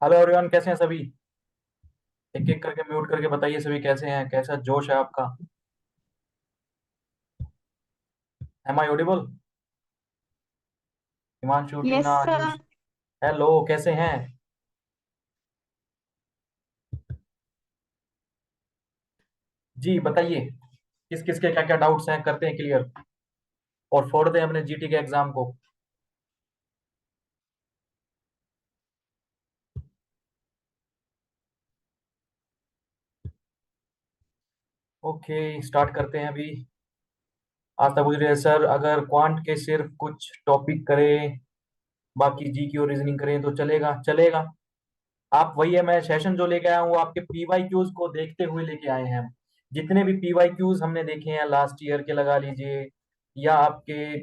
Hello everyone, कैसे हैं सभी? एक एक करके म्यूट करके बताइए सभी कैसे हैं, कैसा जोश है आपका? Am I audible? Himanshu, yes Tina, Ayush. Sir. Hello, कैसे हैं? जी बताइए, किस किस के क्या क्या डाउट्स हैं, करते हैं क्लियर और फोड़ दें अपने जीटी के एग्जाम को। ओके, स्टार्ट करते हैं अभी। आज तक पूछ रहे हैं सर, अगर क्वांट के सिर्फ कुछ टॉपिक करें, बाकी जी की और रीजनिंग करें तो चलेगा? चलेगा। आप वही है, मैं सेशन जो लेके आया हूँ वो आपके पीवाई क्यूज को देखते हुए लेके आए हैं हम। जितने भी पीवाई क्यूज हमने देखे हैं लास्ट ईयर के लगा लीजिए, या आपके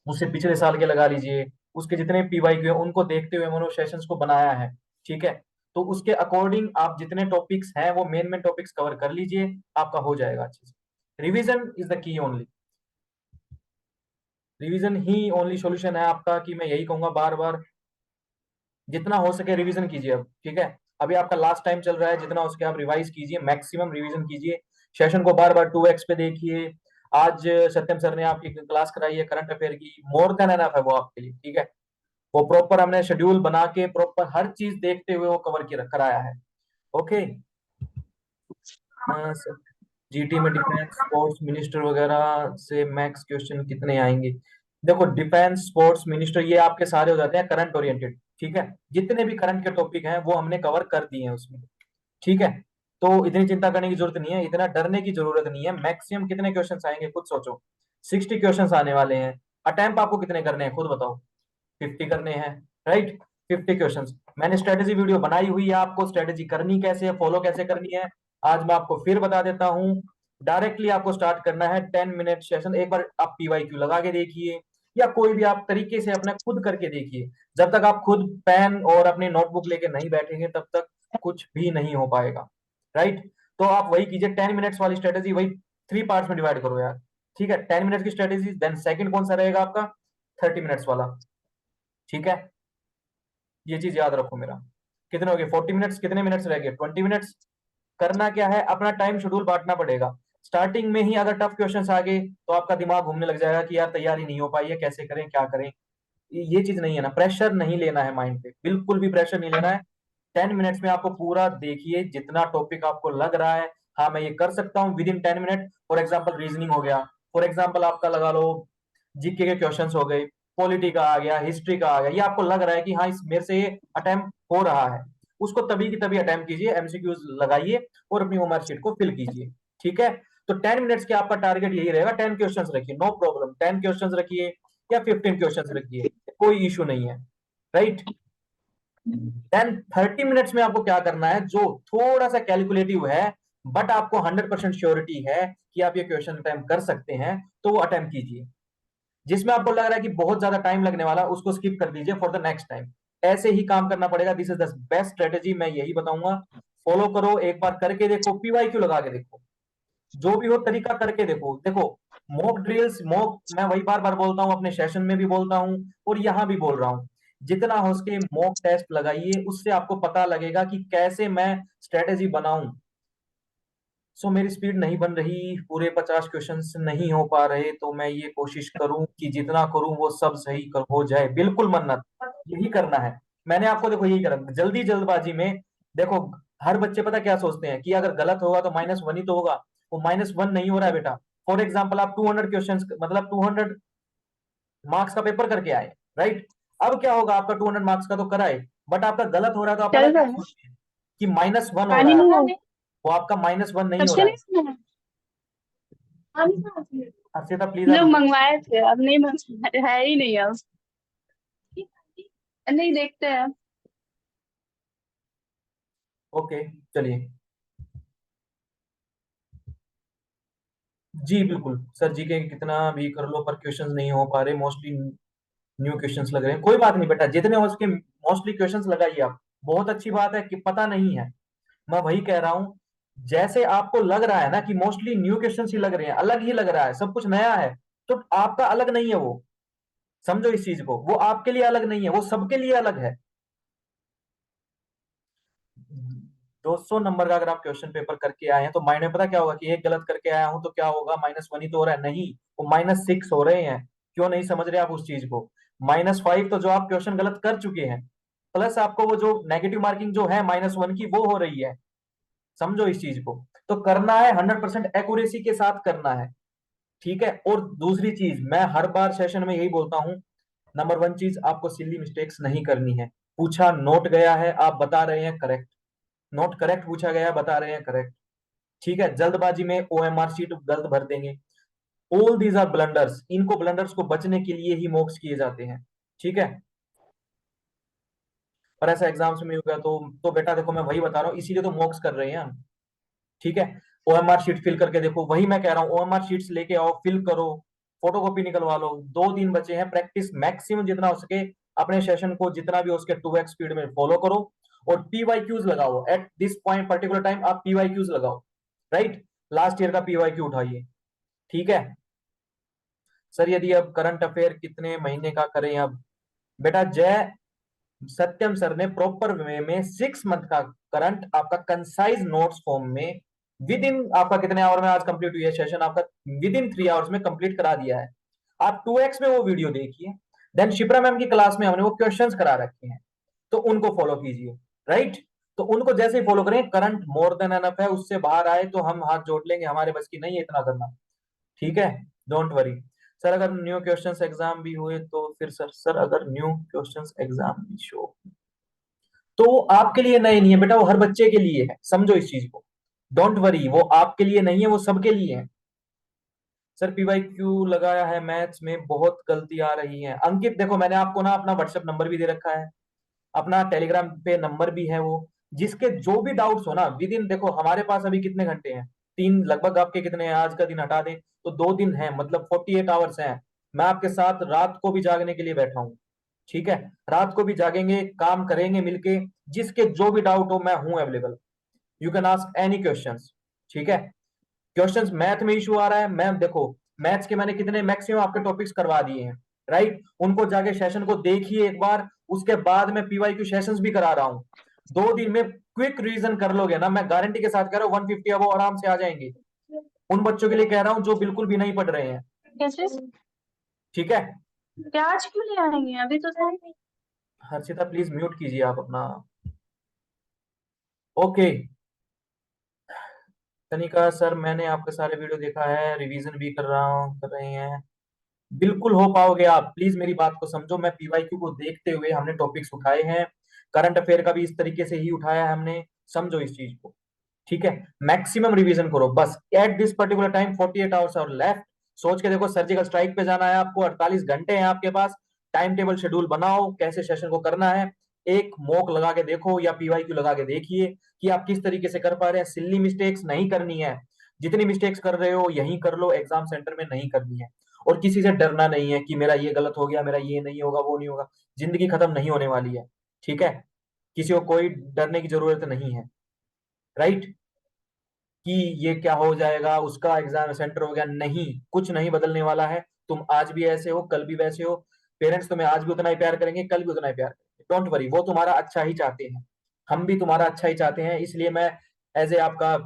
उससे पिछले साल के लगा लीजिए, उसके जितने पीवाई क्यू हैं उनको देखते हुए मैंने सेशंस को बनाया है। ठीक है, तो उसके अकॉर्डिंग आप जितने टॉपिक्स हैं वो मेन मेन टॉपिक्स कवर कर लीजिए, आपका हो जाएगा अच्छे से। Revision is the key only. Revision he only solution है आपका, कि मैं यही कहूंगा बार बार, जितना हो सके रिवीजन कीजिए अब। ठीक है, अभी आपका लास्ट टाइम चल रहा है, जितना उसके आप रिवाइज कीजिए, मैक्सिमम रिवीजन कीजिए। सेशन को बार बार 2x पे देखिए। आज सत्यम सर ने आपकी क्लास कराई है करंट अफेयर की, मोर देन एनफ है वो आपके लिए। ठीक है, वो प्रॉपर हमने शेड्यूल बना के प्रॉपर हर चीज देखते हुए वो कवर किया कराया है। ओके। जीटी में डिफेंस स्पोर्ट्स मिनिस्टर वगैरह से मैक्स क्वेश्चन कितने आएंगे? देखो, डिफेंस स्पोर्ट्स मिनिस्टर ये आपके सारे हो जाते हैं करंट ओरिएंटेड। ठीक है, जितने भी करंट के टॉपिक हैं वो हमने कवर कर दिए हैं उसमें। ठीक है, तो इतनी चिंता करने की जरूरत नहीं है, इतना डरने की जरूरत नहीं है। मैक्सिमम कितने क्वेश्चंस आएंगे खुद सोचो। 60 क्वेश्चंस आने वाले हैं। अटेम्प्ट आपको कितने करने हैं खुद बताओ? 50 करने हैं, राइट? 50 क्वेश्चंस। मैंने स्ट्रेटेजी वीडियो बनाई हुई है, आपको स्ट्रेटेजी करनी कैसे है, फॉलो कैसे करनी है, आज मैं आपको फिर बता देता हूँ। डायरेक्टली आपको स्टार्ट करना है 10 मिनट सेशन। एक बार आप पीवाई क्यू लगा के देखिए, या कोई भी आप तरीके से अपना खुद करके देखिए। जब तक आप खुद पेन और अपनी नोटबुक लेके नहीं बैठेंगे तब तक कुछ भी नहीं हो पाएगा, राइट? तो आप वही कीजिए, 10 मिनट्स वाली स्ट्रेटेजी वही 3 पार्ट्स में डिवाइड करो यार। ठीक है, 10 मिनट की स्ट्रेटेजी, देन सेकंड कौन सा रहेगा आपका? 30 मिनट्स वाला। ठीक है, ये चीज याद रखो मेरा। कितने हो गए? 40 मिनट्स। कितने मिनट्स रह गए? 20 मिनट्स। करना क्या है, अपना टाइम शेड्यूल बांटना पड़ेगा। स्टार्टिंग में ही अगर टफ क्वेश्चंस आ गए तो आपका दिमाग घूमने लग जाएगा कि यार तैयारी नहीं हो पाई है, कैसे करें, क्या करें। ये चीज नहीं है ना, प्रेशर नहीं लेना है माइंड पे, बिल्कुल भी प्रेशर नहीं लेना है। 10 मिनट्स में आपको पूरा देखिए, जितना टॉपिक आपको लग रहा है हाँ मैं ये कर सकता हूँ with in 10 minute. For example reasoning हो गया, फॉर एग्जाम्पल आपका लगा लो जीके के क्वेश्चंस हो गए, पॉलिटी का आ गया, हिस्ट्री का आ गया, ये आपको लग रहा है कि हाँ इस मेरे से ये अटेम्प्ट हो रहा है, उसको तभी की तभी अटेम्प्ट कीजिए, एमसीक्यूज लगाइए और अपनी होमवर्क शीट को फिल कीजिए। ठीक है, तो 10 मिनट्स के आपका टारगेट यही रहेगा। 10 क्वेश्चंस रखिए, नो प्रॉब्लम, 10 क्वेश्चंस रखिए या 15 क्वेश्चंस रखिए, कोई इशू नहीं है, राइट? देन 30 मिनट्स में आपको क्या करना है, जो थोड़ा सा कैलकुलेटिव है बट आपको 100% श्योरिटी है कि आप ये क्वेश्चन अटेम्प्ट कर सकते हैं, तो वो अटेम्प्ट कीजिए। जिसमें आपको लग रहा है कि बहुत ज्यादा टाइम लगने वाला, उसको स्किप कर दीजिए फॉर द नेक्स्ट टाइम। ऐसे ही काम करना पड़ेगा। This is the best strategy, मैं यही बताऊंगा। फॉलो करो, एक बार करके देखो, पीवाई क्यू लगा के देखो, जो भी हो तरीका करके देखो। देखो, मॉक ड्रिल्स, मॉक, मैं वही बार बार बोलता हूँ, अपने सेशन में भी बोलता हूँ और यहाँ भी बोल रहा हूँ, जितना हो सके मॉक टेस्ट लगाइए, उससे आपको पता लगेगा कि कैसे मैं स्ट्रेटेजी बनाऊं। सो मेरी स्पीड नहीं बन रही, पूरे 50 क्वेश्चंस नहीं हो पा रहे, तो मैं ये कोशिश करूं कि जितना करूं वो सब सही हो जाए, बिल्कुल मन्नत, यही करना है। मैंने आपको देखो यही करा, जल्दी जल्दबाजी में। देखो, हर बच्चे पता क्या सोचते हैं कि अगर गलत होगा तो -1 ही तो होगा। वो -1 नहीं हो रहा है बेटा। फॉर एग्जाम्पल आप 200 क्वेश्चन, मतलब 200 मार्क्स का पेपर करके आए, राइट? अब क्या होगा, आपका 200 मार्क्स का तो कराए, बट आपका गलत हो रहा है तो आप पता चल रहा क्या है। सोचते हैं? कि -1 हो पानी रहा है। नहीं है। वो आपका -1 नहीं हो सबसे रहा नहीं है। सुना है। पानी कहाँ से है? अर्षिता प्लीज आप। लोग मंगवाए थे, अब नहीं मंगवाए, है ही नहीं अब। नहीं देखते हैं। ओके, चलिए। जी बिल्कुल सर, जी के कितना भी कर लो पर क्वेश्चंस नहीं हो पा रहे, मोस्टली न्यू क्वेश्चंस लग रहे हैं। कोई बात नहीं बेटा, जितने हो सके मोस्टली क्वेश्चंस लगाइए आप। बहुत अच्छी बात है कि पता नहीं है, मैं वही कह रहा हूँ। जैसे आपको लग रहा है ना कि मोस्टली न्यू क्वेश्चंस ही लग रहे हैं, अलग ही लग रहा है, सब कुछ नया है, तो आपका अलग नहीं है वो। समझो इस चीज को, वो आपके लिए अलग नहीं है, वो सबके लिए अलग है। 200 नंबर का अगर आप क्वेश्चन पेपर करके आए हैं तो माइंड में पता क्या होगा कि एक गलत करके आया हूं तो क्या होगा, -1 ही तो हो रहा है, नहीं, वो -6 हो रहे हैं। क्यों नहीं समझ रहे आप उस चीज को? -5 तो जो आप क्वेश्चन गलत कर चुके हैं, प्लस आपको वो जो नेगेटिव मार्किंग जो है -1 की वो हो रही है। समझो इस चीज को। तो करना है 100% एक्यूरेसी के साथ करना है। ठीक है। और दूसरी चीज, मैं हर बार सेशन में यही बोलता हूं, नंबर 1 चीज, आपको सिली मिस्टेक्स नहीं करनी है। पूछा नोट गया है, आप बता रहे हैं करेक्ट, नोट करेक्ट पूछा गया है, बता रहे हैं करेक्ट। ठीक है। जल्दबाजी में ओएमआर शीट गलत भर देंगे। ऑल दीज आर ब्लंडर्स, इनको ब्लंडर्स को बचने के लिए ही मॉक्स किए जाते हैं। ठीक है। पर ऐसा एग्जाम्स में होगा तो बेटा देखो मैं वही बता रहा हूँ, इसीलिए तो मॉक्स कर रहे हैं हम। ठीक है। ओएमआर शीट फिल करके देखो, वही मैं कह रहा हूँ, ओएमआर शीट्स लेके आओ, फिल करो, फोटोकॉपी निकलवा लो। 2 दिन बचे हैं, प्रैक्टिस मैक्सिमम जितना हो सके, अपने सेशन को जितना भी हो सके 2x स्पीड में फॉलो करो। और पीवाईक्यूज लगाओ, at this point particular time आप पीवाईक्यूज लगाओ। राइट। लास्ट ईयर का पीवाईक्यू उठाइए। ठीक है। सर यदि अब करंट अफेयर कितने महीने का करें अब? बेटा जय सत्यम सर ने प्रॉपर वे में 6 मंथ का करंट आपका कंसाइज नोट्स फॉर्म में विद इन, आपका कितने आवर में आज कंप्लीट हुई है सेशन आपका? विद इन 3 आवर्स में कंप्लीट करा दिया है। आप 2x में वो वीडियो देखिए। देन शिप्रा मैम की क्लास में हमने वो क्वेश्चंस करा रखे हैं, तो उनको फॉलो कीजिए। राइट। तो उनको जैसे ही फॉलो करें, करंट मोर देन एनफ है, उससे बाहर आए तो हम हाथ जोड़ लेंगे, हमारे बस की नहीं है इतना करना। ठीक है। Don't worry. सर अगर न्यू क्वेश्चंस एग्जाम भी हुए तो फिर सर अगर न्यू क्वेश्चंस एग्जाम भी शो, तो वो आपके लिए नए नहीं है बेटा, वो हर बच्चे के लिए है, समझो इस चीज को। डोंट वरी, वो आपके लिए नहीं है, वो सबके लिए है। सर पीवाईक्यू लगाया है, मैथ्स में बहुत गलती आ रही है। अंकित देखो, मैंने आपको ना अपना व्हाट्सएप नंबर भी दे रखा है, अपना टेलीग्राम पे नंबर भी है, वो जिसके जो भी डाउट्स हो ना विद इन, देखो हमारे पास अभी कितने घंटे हैं? 3 लगभग, आपके कितने हैं? आज का दिन हटा दें तो 2 दिन है, मतलब 48 आवर्स हैं। मैं आपके साथ रात को भी जागने के लिए बैठा हूँ। ठीक है। रात को भी जागेंगे, काम करेंगे मिलके। जिसके जो भी डाउट हो मैं हूं available, you can ask any questions. ठीक है। क्वेश्चंस मैथ में इशू आ रहा है, मैम देखो मैथ्स के मैंने कितने मैक्सिमम आपके टॉपिक्स करवा दिए हैं। राइट। उनको जाके सेशन को देखिए एक बार, उसके बाद मैं पीवाईक्यू सेशंस भी करा रहा हूँ। 2 दिन में क्विक रिवीजन कर लोगे ना, मैं गारंटी के साथ कह रहा हूँ 150 अब आराम से आ जाएंगे। उन बच्चों के लिए कह रहा हूँ जो बिल्कुल भी नहीं पढ़ रहे हैं। कैसे? ठीक है। प्याज क्यों ले आएंगे, अभी तो था नहीं। हर्षिता प्लीज म्यूट कीजिए आप अपना। ओके। तनिका सर मैंने आपके सारे वीडियो देखा है, रिवीजन भी कर रहा हूँ, कर रहे हैं। बिल्कुल हो पाओगे आप, प्लीज मेरी बात को समझो। मैं पीवाईक्यू को देखते हुए हमने टॉपिक्स उठाए हैं, करंट अफेयर का भी इस तरीके से ही उठाया है हमने। समझो इस चीज को। ठीक है। मैक्सिमम रिवीजन करो बस, eight this particular time 48 hours और लेफ्ट। सोच के देखो, सर्जिकल स्ट्राइक पे जाना है आपको, 48 घंटे हैं आपके पास। टाइम टेबल शेड्यूल बनाओ, कैसे सेशन को करना है। एक मॉक लगा के देखो या पीवाईक्यू लगा के देखिए कि आप किस तरीके से कर पा रहे हैं। सिल्ली मिस्टेक्स नहीं करनी है। जितनी मिस्टेक्स कर रहे हो यहीं कर लो, एग्जाम सेंटर में नहीं करनी है। और किसी से डरना नहीं है कि मेरा ये गलत हो गया, मेरा ये नहीं होगा, वो नहीं होगा। जिंदगी खत्म नहीं होने वाली है। ठीक है। किसी को कोई डरने की जरूरत नहीं है। राइट। कि ये क्या हो जाएगा, उसका एग्जाम सेंटर हो गया, नहीं, कुछ नहीं बदलने वाला है। तुम आज भी ऐसे हो, कल भी वैसे हो। पेरेंट्स तुम्हें आज भी उतना ही प्यार करेंगे, कल भी उतना ही प्यार करेंगे। डोंट वरी, वो तुम्हारा अच्छा ही चाहते हैं। हम भी तुम्हारा अच्छा ही चाहते हैं, इसलिए मैं एज ए आपका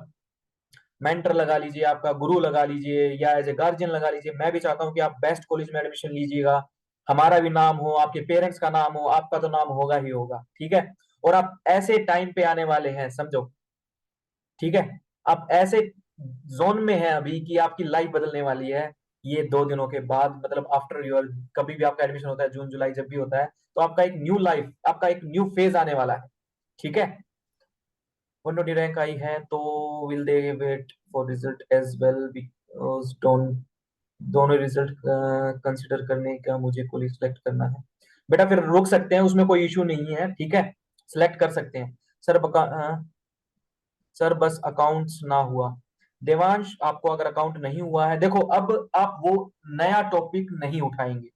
मेंटर लगा लीजिए, आपका गुरु लगा लीजिए, या एज ए गार्जियन लगा लीजिए, मैं भी चाहता हूँ कि आप बेस्ट कॉलेज में एडमिशन लीजिएगा। हमारा भी नाम हो, आपके पेरेंट्स का नाम हो, आपका तो नाम होगा ही होगा। ठीक है। और आप ऐसे टाइम पे आने वाले हैं, समझो। ठीक है। आप ऐसे जोन में हैं अभी कि आपकी लाइफ बदलने वाली है। ये 2 दिनों के बाद, मतलब आफ्टर योर, कभी भी आपका एडमिशन होता है, जून जुलाई जब भी होता है, तो आपका एक न्यू लाइफ, आपका एक न्यू फेज आने वाला है। ठीक है। 120 रैंक आई है तो will they wait for result as well, because दोनों रिजल्ट कंसिडर करने का मुझे कॉलेज सेलेक्ट करना है। बेटा फिर रुक सकते हैं, उसमें कोई इशू नहीं है। ठीक है। सिलेक्ट कर सकते हैं। सर सर बस अकाउंट्स ना हुआ। देवांश आपको अगर अकाउंट नहीं हुआ है, देखो अब आप वो नया टॉपिक नहीं उठाएंगे,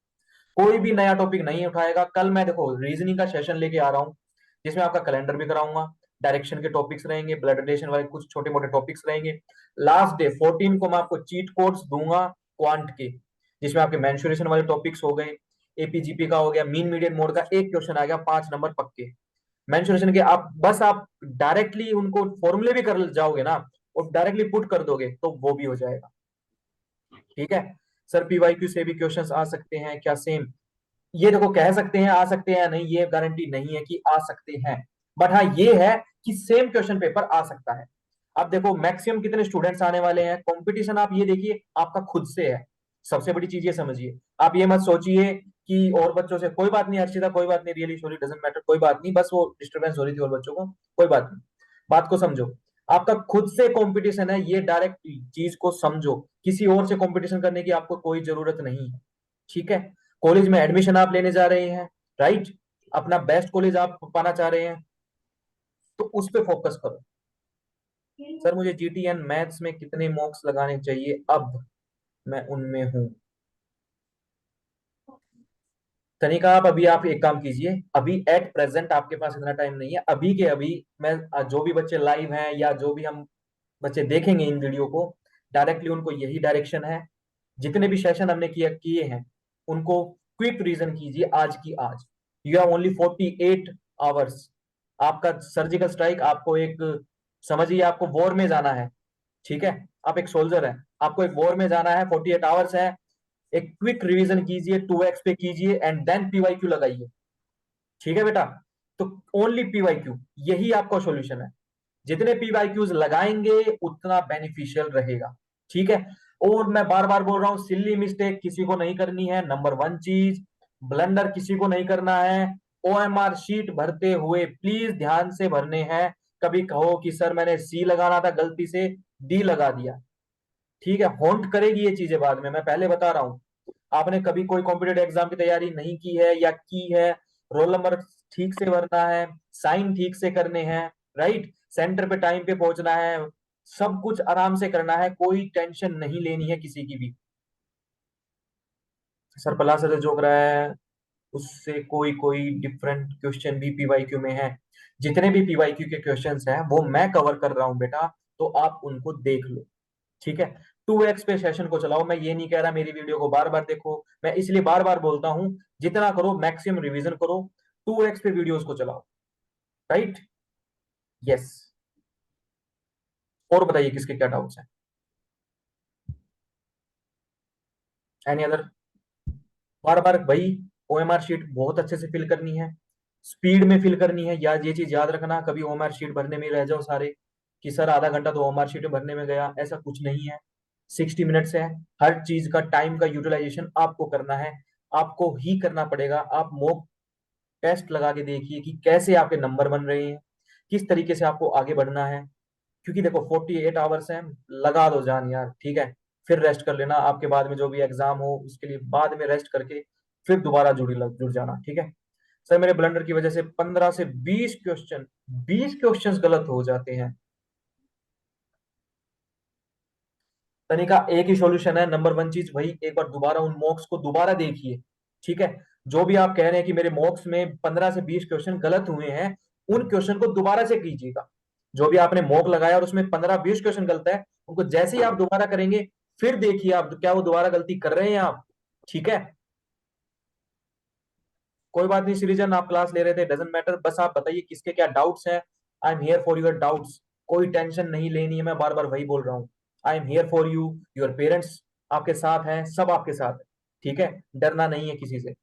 कोई भी नया टॉपिक नहीं उठाएगा। कल मैं देखो रीजनिंग का सेशन लेके आ रहा हूँ, जिसमें आपका कैलेंडर भी कराऊंगा, डायरेक्शन के टॉपिक्स रहेंगे, ब्लड रिलेशन वाले कुछ छोटे मोटे टॉपिक्स रहेंगे। लास्ट डे 14 को मैं आपको चीट कोड्स दूंगा क्वांट के, जिसमें आपके मेंसुरेशन वाले टॉपिक्स हो गए, एपीजीपी का हो गया, मीन मीडियन मोड का एक क्वेश्चन आ गया, 5 नंबर पक्के। मेंसुरेशन के आप डायरेक्टली उनको फॉर्मूले भी कर जाओगे ना, और डायरेक्टली पुट कर दोगे तो वो भी हो जाएगा। ठीक है सर, पीवाईक्यू से भी क्वेश्चंस आ सकते हैं क्या सेम? ये देखो, कह सकते हैं आ सकते हैं, नहीं ये गारंटी नहीं है कि आ सकते हैं, बट हाँ ये है कि सेम क्वेश्चन पेपर आ सकता है। अब देखो मैक्सिमम कितने स्टूडेंट्स आने वाले हैं, कंपटीशन आप ये देखिए आपका खुद से है। सबसे बड़ी चीज ये समझिए, आप ये मत सोचिए कि और बच्चों से, कोई बात नहीं अर्शिता, कोई बात नहीं, रियली सॉरी, डजंट मैटर, कोई बात नहीं, बस वो डिस्टर्बेंस हो रही थी और बच्चों को, कोई बात नहीं। बात को समझो, आपका खुद से कंपटीशन है, ये डायरेक्ट चीज को समझो, किसी और से कंपटीशन करने की आपको कोई जरूरत नहीं है। ठीक है, कॉलेज में एडमिशन आप लेने जा रहे हैं, राइट, अपना बेस्ट कॉलेज आप पाना चाह रहे हैं, तो उस पर फोकस करो। सर मुझे जीटीएन मैथ्स में कितने मॉक्स लगाने चाहिए अब मैं उनमें हूं? तनिका आप अभी आप एक काम कीजिए, अभी एट प्रेजेंट आपके पास इतना टाइम नहीं है, अभी के अभी मैं जो भी बच्चे लाइव हैं या जो भी हम बच्चे देखेंगे इन वीडियो को, डायरेक्टली उनको यही डायरेक्शन है, जितने भी सेशन हमने किए हैं उनको क्विक रीजन कीजिए आज की आज। You have only 48 hours. आपका सर्जिकल स्ट्राइक, आपको एक, समझिए आपको वॉर में जाना है। ठीक है, आप एक सोल्जर है, आपको एक वॉर में जाना है, 48 आवर्स है। एक क्विक रिवीजन कीजिए, 2x पे कीजिए एंड देन पीवाईक्यू लगाइए। ठीक है बेटा, तो ओनली पीवाईक्यू, यही आपका सॉल्यूशन है। जितने पीवाईक्यूज लगाएंगे उतना बेनिफिशियल रहेगा। ठीक है, और मैं बार बार बोल रहा हूं, सिल्ली मिस्टेक किसी को नहीं करनी है, नंबर वन चीज, ब्लंडर किसी को नहीं करना है। ओएमआर शीट भरते हुए प्लीज ध्यान से भरने हैं। कभी कहो कि सर मैंने सी लगाना था गलती से डी लगा दिया, ठीक है, हॉन्ट करेगी ये चीजें बाद में, मैं पहले बता रहा हूं। आपने कभी कोई कॉम्पिटेटिव एग्जाम की तैयारी नहीं की है या की है, रोल नंबर ठीक से भरना है, साइन ठीक से करने हैं, राइट, सेंटर पे टाइम पे पहुंचना है, सब कुछ आराम से करना है, कोई टेंशन नहीं लेनी है किसी की भी। सरपला से जो जोक रहा है उससे कोई कोई डिफरेंट क्वेश्चन भी पीवाईक्यू में है। जितने भी पीवाईक्यू के क्वेश्चंस हैं वो मैं कवर कर रहा हूं बेटा, तो आप उनको देख लो। ठीक है, 2x पे सेशन को चलाओ, मैं ये नहीं कह रहा मेरी वीडियो को बार बार देखो, मैं इसलिए बार बार बोलता हूं जितना करो मैक्सिमम रिवीजन करो, 2x पे वीडियोस को चलाओ, राइट। यस, और बताइए किसके क्या डाउट्स हैं? Any other? बार बार भाई, ओएमआर शीट बहुत अच्छे से फिल करनी है, स्पीड में फिल करनी है, याद ये चीज याद रखना, कभी ओएमआर शीट भरने में ही रह जाओ सारे, कि सर आधा घंटा तो ओएमआर शीट भरने में गया, ऐसा कुछ नहीं है। 60 मिनट्स है, हर चीज का टाइम का यूटिलाइजेशन आपको करना है, आपको ही करना पड़ेगा। आप मॉक टेस्ट लगा के देखिए कि कैसे आपके नंबर बन रहे हैं, किस तरीके से आपको आगे बढ़ना है। क्योंकि देखो 48 आवर्स हैं, लगा दो जान यार, ठीक है, फिर रेस्ट कर लेना, आपके बाद में जो भी एग्जाम हो उसके लिए बाद में रेस्ट करके फिर दोबारा जुड़ जाना। ठीक है सर, मेरे ब्लंडर की वजह से 15 से 20 क्वेश्चन गलत हो जाते हैं। तनिका एक ही सॉल्यूशन है, नंबर वन चीज वही, एक बार दोबारा उन मॉक्स को दोबारा देखिए। ठीक है, जो भी आप कह रहे हैं कि मेरे मॉक्स में 15 से 20 क्वेश्चन गलत हुए हैं, उन क्वेश्चन को दोबारा से कीजिएगा। जो भी आपने मॉक लगाया और उसमें 15-20 क्वेश्चन गलत है, उनको जैसे ही आप दोबारा करेंगे, फिर देखिए आप क्या वो दोबारा गलती कर रहे हैं आप। ठीक है, कोई बात नहीं सृजन, आप क्लास ले रहे थे, डजेंट मैटर, बस आप बताइए किसके क्या डाउट्स हैं। I am here for your doubts, कोई टेंशन नहीं लेनी है, मैं बार बार वही बोल रहा हूँ। I am here for you, your parents आपके साथ हैं, सब आपके साथ है। ठीक है, डरना नहीं है किसी से,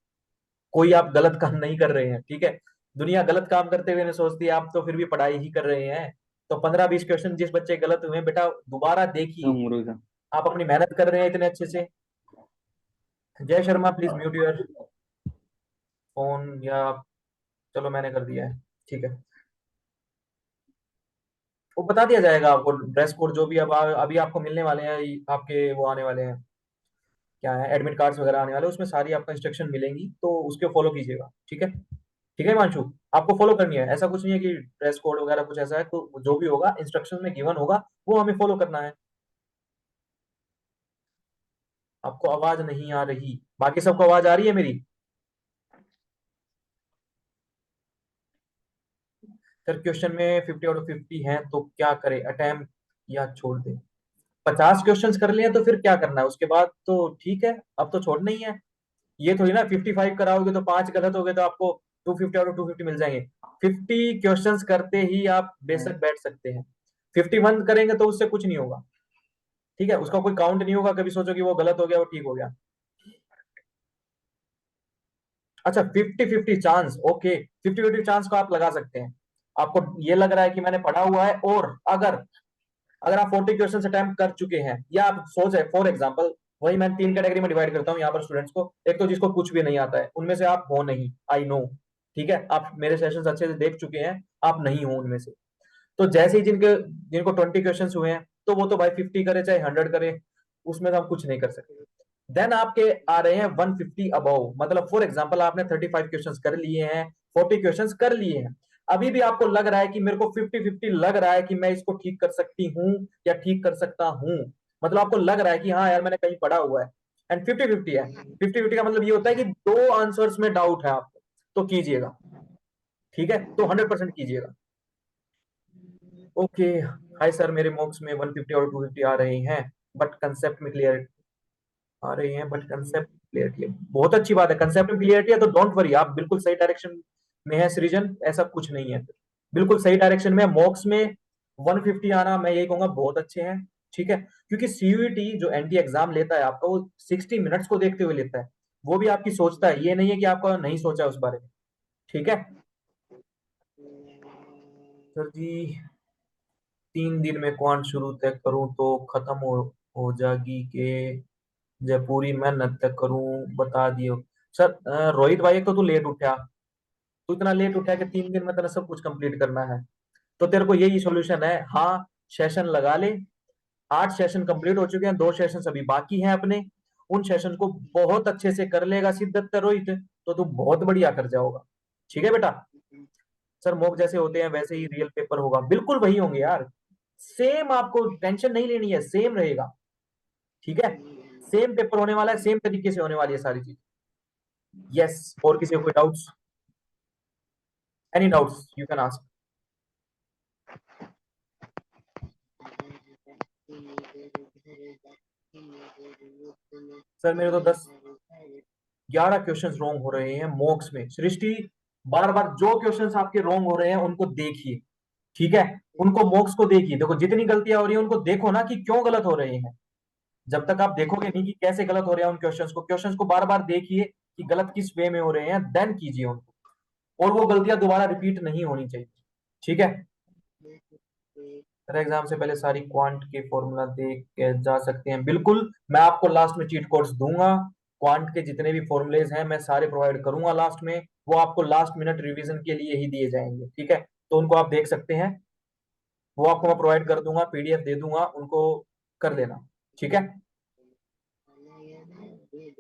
कोई आप गलत काम नहीं कर रहे हैं। ठीक है, दुनिया गलत काम करते हुए नहीं सोचती, आप तो फिर भी पढ़ाई ही कर रहे हैं। तो 15-20 क्वेश्चन जिस बच्चे गलत हुए हैं बेटा, दोबारा देखिए, मुर्गा आप अपनी मेहनत कर रहे हैं इतने अच्छे से। जय Sharma please mute your phone, या चलो मैंने कर दिया है, ठीक है, वो बता दिया जाएगा आपको ड्रेस कोड जो भी अब अभी आपको मिलने वाले हैं, आपके वो आने वाले हैं, क्या है, एडमिट कार्ड्स वगैरह आने वाले हैं, उसमें सारी आपको इंस्ट्रक्शन मिलेंगी, तो उसके फॉलो कीजिएगा। ठीक है, ठीक है हिमांशु, आपको फॉलो करनी है, ऐसा कुछ नहीं है कि ड्रेस कोड वगैरह कुछ ऐसा है, तो जो भी होगा इंस्ट्रक्शन में गिवन होगा वो हमें फॉलो करना है। आपको आवाज नहीं आ रही, बाकी सबको आवाज आ रही है मेरी? सर क्वेश्चन में 50 आउट ऑफ 50 है तो क्या करें, अटेम्प्ट या छोड़ दें? 50 क्वेश्चंस कर लिए तो फिर क्या करना है उसके बाद, तो ठीक है, अब तो छोड़ना ही है। ये थोड़ी ना 55 कराओगे तो 5 गलत हो गए तो आपको 250 मिल जाएंगे। 50 क्वेश्चंस करते ही आप बेशक बैठ सकते हैं। 51 करेंगे तो उससे कुछ नहीं होगा, ठीक है, उसका कोई काउंट नहीं होगा, कभी सोचो कि वो गलत हो गया वो ठीक हो गया। अच्छा, 50-50 चांस, ओके, 50-50 चांस को आप लगा सकते हैं। आपको ये लग रहा है कि मैंने पढ़ा हुआ है, और अगर अगर आप 40 क्वेश्चन अटेम्प्ट कर चुके हैं, या आप सोच है फॉर एग्जाम्पल, वही मैं 3 कैटेगरी में डिवाइड करता हूँ यहाँ पर स्टूडेंट्स को। एक तो जिसको कुछ भी नहीं आता है, उनमें से आप हो नहीं, आई नो, ठीक है, आप मेरे सेशंस अच्छे से देख चुके हैं, आप नहीं हो उनमें से। तो जैसे ही जिनके जिनको 20 क्वेश्चन हुए हैं, तो वो तो भाई 50 करे चाहे 100 करे, उसमें तो हम कुछ नहीं कर सकते। देन आपके आ रहे हैं 150 अबव, मतलब फॉर एग्जांपल आपने 35 क्वेश्चंस कर लिए हैं, 40 क्वेश्चंस कर लिए हैं, अभी भी आपको लग रहा है कि मेरे को 50-50 लग रहा है कि मैं इसको ठीक कर सकती हूँ या ठीक कर सकता हूँ, मतलब आपको लग रहा है कि हाँ यार मैंने कहीं पढ़ा हुआ है, एंड 50-50 है। 50-50 का मतलब ये होता है कि दो आंसर्स में डाउट है आपको, तो कीजिएगा, ठीक है, तो 100% कीजिएगा। ओके, हाय सर, मेरे मॉक्स में 150 और 250 आ रहे हैं, बट कंसेप्ट में क्लियर आ रही हैं, बट कंसेप्ट क्लियरिटी, बहुत अच्छी बात है, कंसेप्ट में क्लियरिटी है तो डोंट वरी, आप बिल्कुल सही डायरेक्शन में है सृजन, ऐसा कुछ नहीं है, बिल्कुल सही डायरेक्शन में। मॉक्स में 150 आना मैं यही कहूंगा बहुत अच्छे हैं, ठीक है, क्योंकि सीयूईटी जो एनटी एग्जाम लेता है आपका, वो 60 मिनट्स को देखते हुए लेता है, वो भी आपकी सोचता है, ये नहीं है कि आपका नहीं सोचा उस बारे में, ठीक है। सर जी, 3 दिन में क्वांट शुरू तय करूं तो खत्म हो जाएगी के, जब पूरी मेहनत तक करूं बता दियो। सर रोहित भाई, एक तो तू लेट उठा, तू इतना लेट उठा कि 3 दिन में तेरा सब कुछ कंप्लीट करना है, तो तेरे को यही सॉल्यूशन है, हाँ, सेशन लगा ले। 8 सेशन कंप्लीट हो चुके हैं, 2 सेशन अभी बाकी हैं अपने, उन सेशन को बहुत अच्छे से कर लेगा सिद्धार्थ रोहित, तो तू बहुत बढ़िया कर जाओगा, ठीक है बेटा। सर मॉक जैसे होते हैं वैसे ही रियल पेपर होगा, बिल्कुल वही होंगे यार, सेम, आपको टेंशन नहीं लेनी है, सेम रहेगा, ठीक है, सेम पेपर होने वाला है, सेम तरीके से होने वाली है सारी चीज। यस, और किसी को कोई doubts, any doubts you can ask. Sir मेरे तो 10-11 क्वेश्चंस रॉन्ग हो रहे हैं मॉक्स में, सृष्टि, बार बार जो क्वेश्चंस आपके रॉन्ग हो रहे हैं उनको देखिए, ठीक है, उनको मॉक्स को देखिए, देखो जितनी गलतियां हो रही है उनको देखो ना कि क्यों गलत हो रहे हैं। जब तक आप देखोगे नहीं कि कैसे गलत हो रहे हैं उन क्वेश्चंस को बार बार देखिए कि गलत किस वे में हो रहे हैं, देन कीजिए उनको, और वो गलतियां दोबारा रिपीट नहीं होनी चाहिए, ठीक है। सर एग्जाम से पहले सारी क्वांट के फॉर्मूला देख के जा सकते हैं, बिल्कुल, मैं आपको लास्ट में चीट कोड्स दूंगा, क्वांट के जितने भी फॉर्मूलेज हैं मैं सारे प्रोवाइड करूंगा लास्ट में, वो आपको लास्ट मिनट रिवीजन के लिए ही दिए जाएंगे, ठीक है, तो उनको आप देख सकते हैं, वो आपको मैं प्रोवाइड कर दूंगा, पीडीएफ दे दूंगा, उनको कर लेना, ठीक है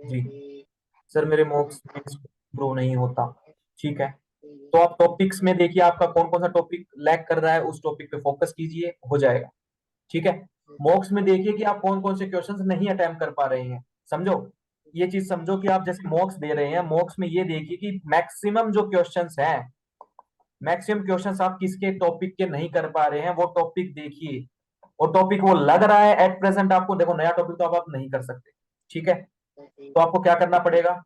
जी। सर मेरे मॉक्स में ग्रो नहीं होता, ठीक है, तो आप टॉपिक्स में देखिए आपका कौन कौन सा टॉपिक लैग कर रहा है, उस टॉपिक पे फोकस कीजिए, हो जाएगा, ठीक है। मॉक्स में देखिए कि आप कौन कौन से क्वेश्चंस नहीं अटेम्प्ट कर पा रहे हैं, समझो, ये चीज समझो कि आप जैसे मॉक्स दे रहे हैं, मॉक्स में ये देखिए कि मैक्सिमम जो क्वेश्चंस हैं, मैक्सिमम क्वेश्चंस आप किसके टॉपिक के नहीं कर पा रहे हैं, वो टॉपिक देखिए, और टॉपिक वो लग रहा है एट प्रेजेंट आपको, देखो नया टॉपिक तो अब आप नहीं कर सकते, ठीक है, तो आपको क्या करना पड़ेगा,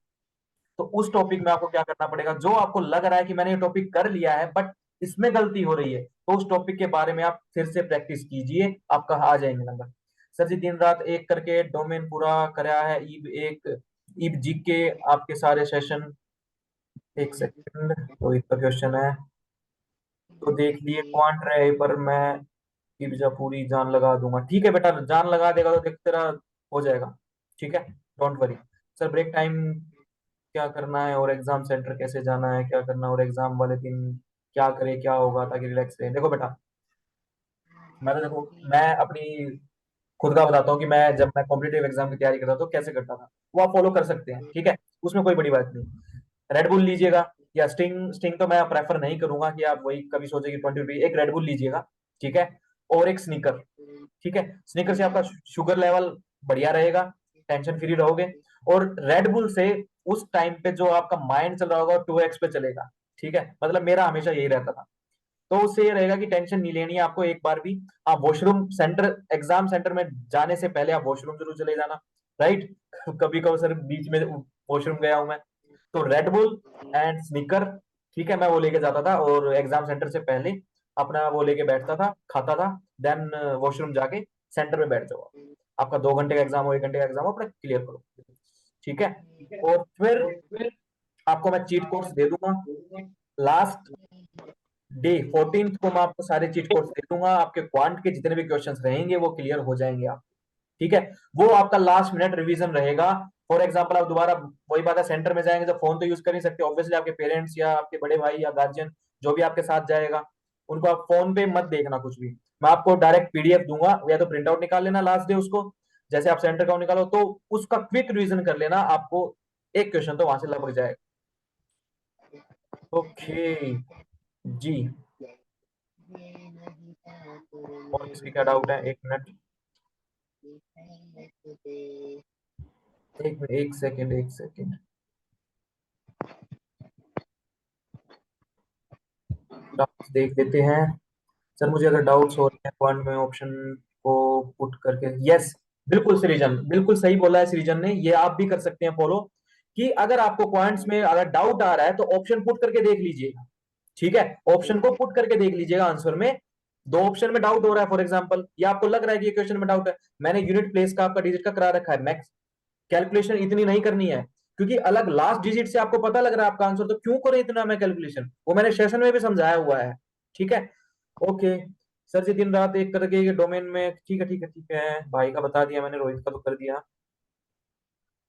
तो उस टॉपिक में आपको क्या करना पड़ेगा, जो आपको लग रहा है कि मैंने ये टॉपिक कर लिया है बट इसमें गलती हो रही है, तो उस टॉपिक के बारे में आप फिर से प्रैक्टिस कीजिए, आपका आ जाएंगे नंबर। सर जी दिन रात एक करके डोमेन पूरा कराया है, ईब एक, ईब जी के आपके सारे सेशन, एक सेकंड, तो इसका क्वेश्चन है, तो देख लिए क्वांट रहे पर मैं ईब पूरी जान लगा दूंगा, ठीक है बेटा, जान लगा देगा तो देख तेरा हो जाएगा, ठीक है, don't worry. Sir break time क्या करना है, और एग्जाम सेंटर कैसे जाना है, क्या करना है, और एग्जाम वाले दिन क्या करे, क्या होगा ताकि रिलैक्स रहे, देखो बेटा, मैं तो देखो, मैं अपनी खुद का बताता हूँ कि जब मैं कॉम्पिटेटिव एग्जाम की तैयारी करता था तो कैसे करता था, वो आप फॉलो कर सकते हैं, ठीक है, उसमें कोई बड़ी बात नहीं। रेडबुल लीजिएगा, या स्टिंग, स्टिंग तो मैं प्रेफर नहीं करूंगा कि आप वही कभी सोचे कि 20 एक रेडबुल लीजिएगा, ठीक है, और एक स्नीकर, ठीक है, स्नीकर से आपका शुगर लेवल बढ़िया रहेगा, टेंशन फ्री रहोगे, और रेडबुल से उस टाइम पे जो आपका माइंड चल रहा होगा 2x पे चलेगा, ठीक है, मतलब मेरा हमेशा यही रहता था, तो उससे ये रहेगा कि टेंशन नहीं लेनी है आपको एक बार भी। आप वॉशरूम सेंटर, एग्जाम सेंटर में जाने से पहले आप वॉशरूम जरूर चले जाना, राइट कभी कभी सर बीच में वॉशरूम गया हूं मैं, तो रेडबुल एंड स्नीकर, ठीक है, मैं वो लेके जाता था और एग्जाम सेंटर से पहले अपना वो लेके बैठता था, खाता था, देन वॉशरूम जाके सेंटर में बैठ जाओ। आपका 2 घंटे का एग्जाम हो, 1 घंटे का एग्जाम हो, अपना क्लियर करो। ठीक है। और फिर आपको मैं चीट कोड्स दे दूंगा। लास्ट डे 14th को मैं आपको सारे चीट कोड्स दे दूंगा, आपके क्वांट के जितने भी क्वेश्चंस रहेंगे वो क्लियर हो जाएंगे आप। ठीक है। वो आपका लास्ट मिनट रिवीजन रहेगा। फॉर एग्जाम्पल आप दोबारा वही बात है, सेंटर में जाएंगे तो फोन तो यूज कर नहीं सकते ऑब्वियसली, आपके पेरेंट्स या आपके बड़े भाई या गार्जियन जो भी आपके साथ जाएगा, उनको आप फोन पे मत देखना कुछ भी। मैं आपको डायरेक्ट पीडीएफ दूंगा, या तो प्रिंट आउट निकाल लेना लास्ट डे उसको, जैसे आप सेंटर का निकालो तो उसका क्विक रिवीजन कर लेना, आपको एक क्वेश्चन तो वहां से लगभग जाएगा। ओके जी। और किसी का डाउट है? 1 मिनट, एक मिनट, 1 सेकेंड, 1 सेकेंड, डाउट्स देख लेते हैं। सर मुझे अगर डाउट्स हो रहे हैं पॉइंट में ऑप्शन को पुट करके, यस, बिल्कुल सृजन, बिल्कुल सही बोला है सृजन ने, ये आप भी कर सकते हैं फॉलो, कि अगर आपको पॉइंट्स में अगर डाउट आ रहा है तो ऑप्शन पुट करके देख लीजिएगा। ठीक है, ऑप्शन को पुट करके देख लीजिएगा आंसर में। दो ऑप्शन में डाउट हो रहा है फॉर एग्जांपल, या आपको लग रहा है कि ये क्वेश्चन में डाउट है, मैंने यूनिट प्लेस का आपका डिजिट का करा रखा है, मैक्स कैलकुलेशन इतनी नहीं करनी है, क्योंकि अलग लास्ट डिजिट से आपको पता लग रहा है आपका आंसर, तो क्यों करें इतना मैं कैलकुलेशन, वो मैंने सेशन में भी समझाया हुआ है। ठीक है। ओके। सर जी दिन रात एक करके ये डोमेन में, ठीक है ठीक है ठीक है, भाई का बता दिया मैंने, रोहित का तो कर दिया।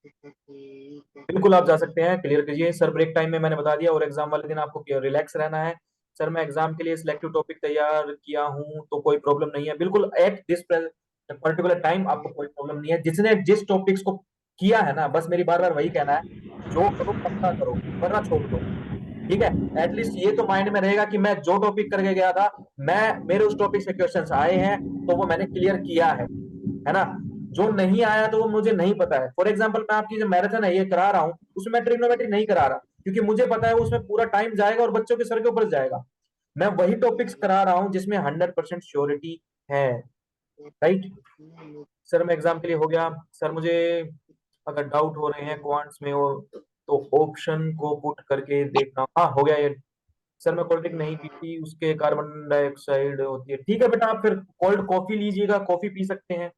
बिल्कुल आप जा सकते हैं, क्लियर कीजिए सर, ब्रेक टाइम में मैंने बता दिया, और एग्जाम वाले दिन आपको रिलैक्स रहना है। सर मैं एग्जाम के लिए सिलेक्टिव टॉपिक तैयार किया हूं तो कोई प्रॉब्लम नहीं है, बिल्कुल एट दिस पर्टिकुलर टाइम आपको कोई प्रॉब्लम नहीं है, जिसने जिस टॉपिक्स को किया है ना, बस मेरी बार बार वही कहना है, जो करो पक्का करो, वरना छोड़ दो। ठीक है। एटलीस्ट ये तो माइंड में रहेगा कि मैं जो टॉपिक करके गया था, मैं मेरे उस टॉपिक से क्वेश्चंस आए हैं तो वो मैंने क्लियर किया है ना। जो नहीं आया तो वो मुझे नहीं पता है, फॉर एग्जाम्पल मैं आपकी जो मैराथन है ये करा रहा हूँ, उसमें मैं ट्रिग्नोमेट्री नहीं करा रहा, क्योंकि मुझे पता है उसमें पूरा टाइम जाएगा और बच्चों के सर के ऊपर जाएगा। मैं वही टॉपिक्स करा रहा हूँ जिसमें 100% श्योरिटी है। राइट। सर मैं एग्जाम के लिए हो गया। सर मुझे अगर डाउट हो रहे हैं क्वांट्स में हो तो ऑप्शन को पुट करके देखना, हाँ हो गया ये। सर मैं कोल्ड ड्रिंक नहीं पीती, उसके कार्बन डाइऑक्साइड होती है, ठीक है बेटा, आप फिर कोल्ड कॉफी लीजिएगा, कॉफी पी सकते हैं।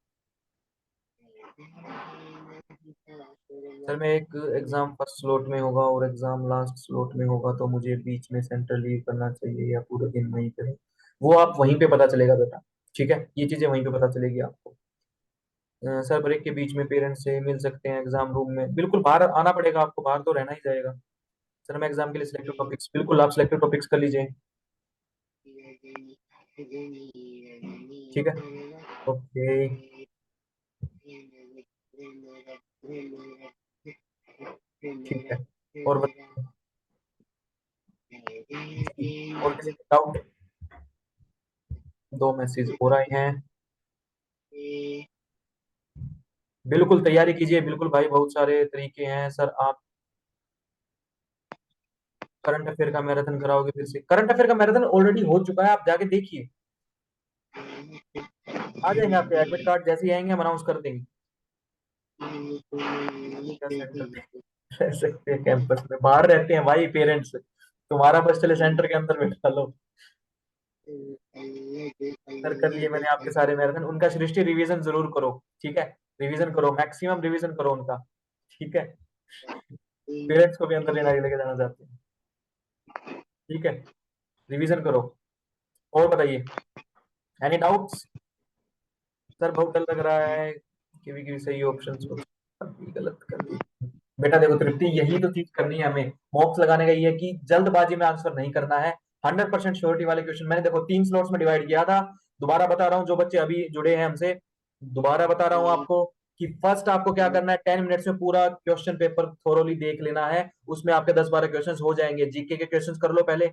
सर मैं एक एग्जाम फर्स्ट स्लॉट में होगा और एग्जाम लास्ट स्लॉट में होगा तो मुझे बीच में सेंटर लीव करना चाहिए या पूरे दिन वहीं पे? वो आप वहीं पे पता चलेगा बेटा। ठीक है, ये चीजें वहीं पे पता चलेगी आपको। सर ब्रेक के बीच में पेरेंट्स से मिल सकते हैं एग्जाम रूम में? बिल्कुल बाहर आना पड़ेगा आपको, बाहर तो रहना ही जाएगा। सर मैं एग्जाम के लिए सिलेक्टिव टॉपिक्स, बिल्कुल आप सिलेक्टिव टॉपिक्स कर लीजिए। ठीक है। ओके। ठीक है। और और किसी डाउट? दो मैसेज हो रहे हैं। बिल्कुल तैयारी कीजिए, बिल्कुल भाई, बहुत सारे तरीके हैं सर। आप करंट अफेयर का मैराथन कराओगे फिर से? करंट अफेयर का मैराथन ऑलरेडी हो चुका है, आप जाके देखिए, आ जाएंगे आपके एडमिट कार्ड, जैसे ही आएंगे हम अनाउंस कर देंगे। क्या सेंटर पे रह सकते हैं कैंपस में? बाहर रहते हैं भाई पेरेंट्स, तुम्हारा बस चले सेंटर के अंदर बैठा लो। सर कर लिए मैंने आपके सारे मैराथन, उनका सृष्टि रिवीजन जरूर करो। ठीक है, रिवीजन करो, मैक्सिमम रिवीजन करो उनका। ठीक है। पेरेंट्स को भी अंदर लेना लेके जाना चाहते हैं। ठीक है, रिवीजन करो। और बताइए, एनी डाउट्स? सर बहुत डर लग रहा है, कि सही ऑप्शन गलत कर दी। बेटा देखो तृप्ति, यही तो चीज करनी है हमें, मॉक्स लगाने का ये है कि जल्दबाजी में आंसर नहीं करना है। 100% श्योरिटी वाले क्वेश्चन मैंने देखो 3 स्लॉट्स में डिवाइड किया था। दोबारा बता रहा हूँ, जो बच्चे अभी जुड़े हैं हमसे, दोबारा बता रहा हूँ आपको, कि फर्स्ट आपको क्या करना है, 10 मिनट्स में पूरा क्वेश्चन पेपर थोरोली देख लेना है। उसमें आपके 10-12 क्वेश्चन हो जाएंगे, जीके के क्वेश्चन कर लो पहले।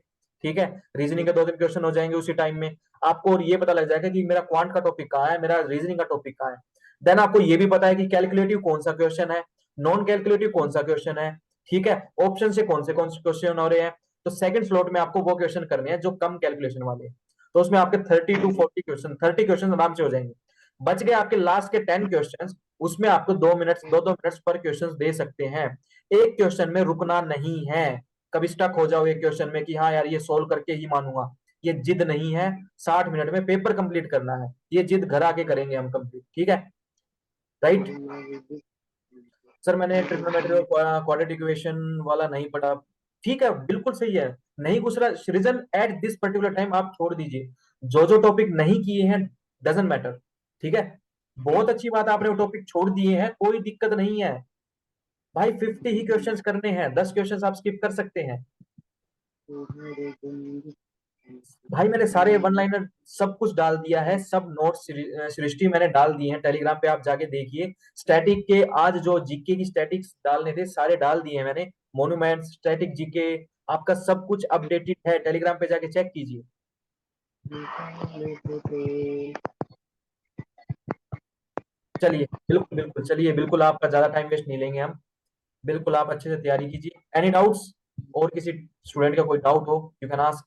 ठीक है। रीजनिंग के 2-3 क्वेश्चन हो जाएंगे उसी टाइम में। आपको और ये पता लग जाएगा कि मेरा क्वांट का टॉपिक कहाँ है, मेरा रीजनिंग का टॉपिक कहाँ है। देन आपको ये भी पता है कि कैलकुलेटिव कौन सा क्वेश्चन है, नॉन कैलकुलेटिव कौन सा क्वेश्चन है। ठीक है, ऑप्शन से कौन से क्वेश्चन हो रहे हैं। तो सेकंड स्लॉट में आपको वो क्वेश्चन करने हैं जो कम कैलकुलेशन वाले हैं। तो उसमें आपके 30 to 40 क्वेश्चन, 30 क्वेश्चन आराम से हो जाएंगे। बच गए आपके लास्ट के 10 क्वेश्चन, उसमें आपको 2 मिनट्स, 2-2 मिनट्स पर क्वेश्चन दे सकते हैं। एक क्वेश्चन में रुकना नहीं है। कभी स्टक हो जाओगे क्वेश्चन में कि हाँ यार ये सोल्व करके ही मानूंगा, ये जिद नहीं है। 60 मिनट में पेपर कंप्लीट करना है, ये जिद घर आके करेंगे हम कंप्लीट, ठीक है? राइट। सर मैंने ट्रिग्नोमेट्री और क्वाड्रेटिक इक्वेशन वाला नहीं पढ़ा। ठीक है, बिल्कुल सही है। नहीं घुस रहा reason at this particular time, आप छोड़ दीजिए। जो जो टॉपिक नहीं किए हैं डजेंट मैटर, ठीक है? बहुत अच्छी बात, आपने वो टॉपिक छोड़ दिए हैं, कोई दिक्कत नहीं है भाई। 50 ही क्वेश्चंस करने हैं, 10 क्वेश्चंस आप स्किप कर सकते हैं। भाई मैंने सारे वन लाइनर सब कुछ डाल दिया है, सब नोट्स सृष्टि मैंने डाल दिए हैं टेलीग्राम पे, आप जाके देखिए। स्टैटिक के आज जो जीके की स्टैटिक्स डालने थे सारे डाल दिए हैं मैंने। मोन्यूमेंट स्टैटिक जीके आपका सब कुछ अपडेटेड है, टेलीग्राम पे जाके चेक कीजिए। चलिए बिल्कुल बिल्कुल, चलिए बिल्कुल, आपका ज्यादा टाइम वेस्ट नहीं लेंगे हम। बिल्कुल आप अच्छे से तैयारी कीजिए। Any doubts? और किसी स्टूडेंट का कोई डाउट हो यू कैन आस्क।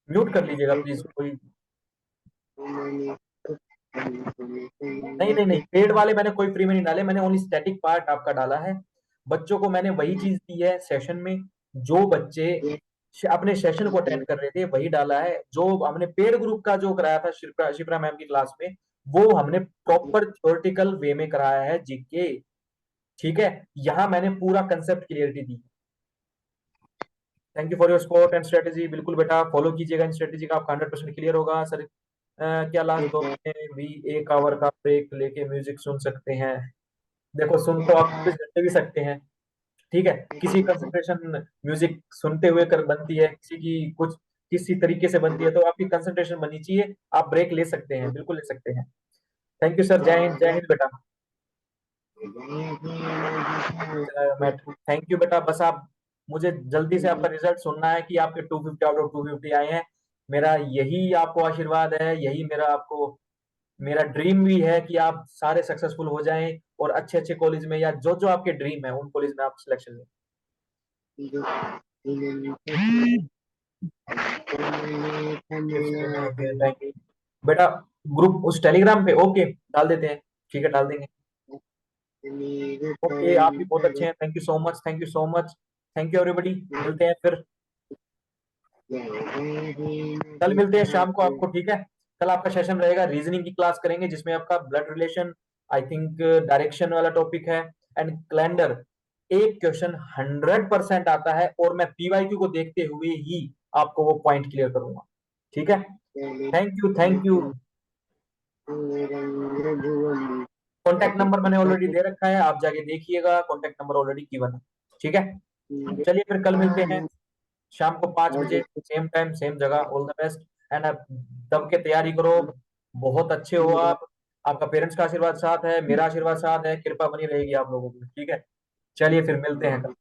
म्यूट कर लीजिएगा प्लीज कोई। नहीं नहीं नहीं, पेड वाले मैंने कोई फ्री में नहीं डाले, मैंने ओनली स्टैटिक पार्ट आपका डाला है। बच्चों को मैंने वही चीज दी है सेशन में, जो बच्चे अपने सेशन को अटेंड कर रहे थे वही डाला है। जो हमने पेड ग्रुप का जो कराया था शिप्रा शिप्रा मैम की क्लास में, वो हमने प्रॉपर थ्योरेटिकल वे में कराया है जीके, ठीक है? यहाँ मैंने पूरा concept clarity the. Thank you for your support and strategy. बिल्कुल बेटा फॉलो कीजिएगा इन स्ट्रेटेजी का, आपका 100% क्लियर होगा सर। क्या लास्ट 2 महीने भी 1 आवर का ब्रेक लेके म्यूजिक सुन सकते हैं? देखो सुन तो आप 24 घंटे भी सकते हैं, ठीक है? किसी कंसंट्रेशन म्यूजिक सुनते हुए कर बनती है, किसी की कुछ किसी तरीके से बनती है, तो आपकी कंसंट्रेशन बननी चाहिए। आप ब्रेक ले सकते हैं, बिल्कुल ले सकते हैं। थैंक यू सर, जय हिंद बेटा। मैं थैंक यू बेटा, बस आप मुझे जल्दी से आपका रिजल्ट सुनना है कि आपके 250 आउट ऑफ 250 आए हैं। मेरा यही आपको आशीर्वाद है, यही मेरा आपको मेरा ड्रीम भी है कि आप सारे सक्सेसफुल हो जाएं और अच्छे अच्छे कॉलेज में, या जो जो आपके ड्रीम है उन कॉलेज में आप सिलेक्शन लें। थैंक यू बेटा। ग्रुप उस टेलीग्राम पे ओके डाल देते हैं, ठीक है डाल देंगे। ओके आप भी बहुत अच्छे हैं, thank you so much, thank you so much. Thank you everybody, मिलते हैं फिर कल, मिलते हैं शाम को आपको, ठीक है? कल आपका सेशन रहेगा, रीजनिंग की क्लास करेंगे जिसमें आपका blood relation, I think direction वाला टॉपिक है, एंड कैलेंडर। एक क्वेश्चन 100% आता है और मैं पीवाईक्यू को देखते हुए ही आपको वो पॉइंट क्लियर करूंगा, ठीक है? Thank you thank you. Contact number मैंने ऑलरेडी दे रखा है, आप जाके देखिएगा, कॉन्टैक्ट नंबर ऑलरेडी गिवन है, ठीक है? चलिए फिर कल मिलते हैं शाम को 5 बजे, सेम टाइम सेम जगह। ऑल द बेस्ट एंड आप दब के तैयारी करो, बहुत अच्छे हो आप। आपका पेरेंट्स का आशीर्वाद साथ है, मेरा आशीर्वाद साथ है, कृपा बनी रहेगी आप लोगों की, ठीक है? चलिए फिर मिलते हैं कल।